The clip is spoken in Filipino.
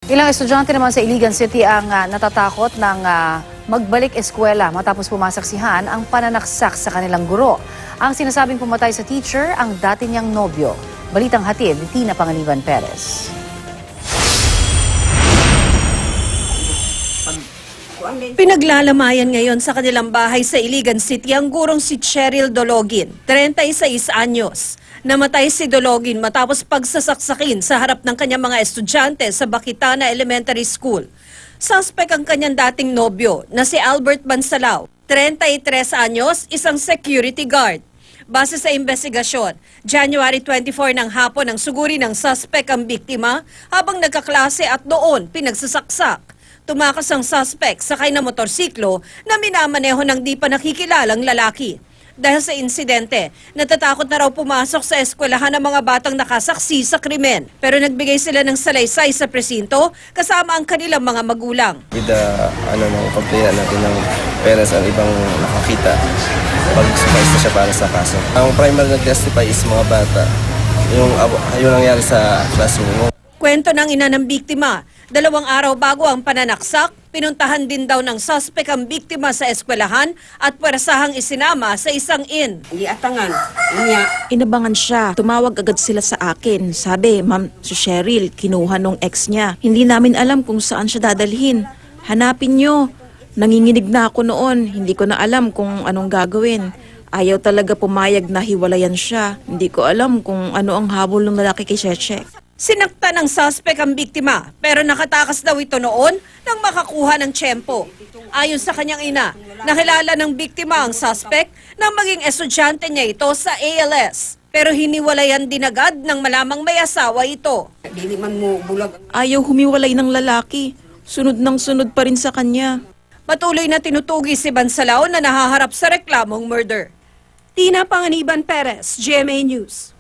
Ilang estudyante naman sa Iligan City ang natatakot ng magbalik eskwela matapos pumasaksahan ang pananaksak sa kanilang guro. Ang sinasabing pumatay sa teacher ang dati niyang nobyo. Balitang hatid ni Tina Panganiban Perez. Pinaglalamayan ngayon sa kanilang bahay sa Iligan City ang gurong si Cheryl Dologin, 36 anyos. Namatay si Dologin matapos pagsasaksakin sa harap ng kanyang mga estudyante sa Bakitana Elementary School. Suspect ang kanyang dating nobyo na si Albert Bansalao, 33 anyos, isang security guard. Base sa investigasyon, January 24 ng hapon ang suguri ng suspect ang biktima habang nagkaklase at doon pinagsasaksak. Tumakas ang suspect sakay na motorsiklo na minamaneho ng di pa nakikilalang lalaki. Dahil sa insidente, natatakot na raw pumasok sa eskwelahan ng mga batang nakasaksi sa krimen. Pero nagbigay sila ng salaysay sa presinto kasama ang kanilang mga magulang. With the complaint natin ng parents ang ibang nakakita, pag-surprise na siya para sa kaso. Ang primary nag-testify is mga bata, yung nangyari sa classroom. Kwento ng ina ng biktima, 2 araw bago ang pananaksak, pinuntahan din daw ng suspect ang biktima sa eskwelahan at pwersahang isinama sa isang inn. Inabangan siya. Tumawag agad sila sa akin. Sabi, Ma'am, si Cheryl, kinuha nung ex niya. Hindi namin alam kung saan siya dadalhin. Hanapin niyo. Nanginginig na ako noon. Hindi ko na alam kung anong gagawin. Ayaw talaga pumayag na hiwalayan siya. Hindi ko alam kung ano ang habol ng lalaki kay Cheche. Sinakta ng suspect ang biktima pero nakatakas daw ito noon nang makakuha ng tiyempo. Ayon sa kanyang ina, nakilala ng biktima ang suspect nang maging estudyante niya ito sa ALS. Pero hiniwalayan din agad nang malamang may asawa ito. Ayaw humiwalay ng lalaki. Sunod ng sunod pa rin sa kanya. Patuloy na tinutugi si Bansalao na nahaharap sa reklamong murder. Tina Panganiban Perez, GMA News.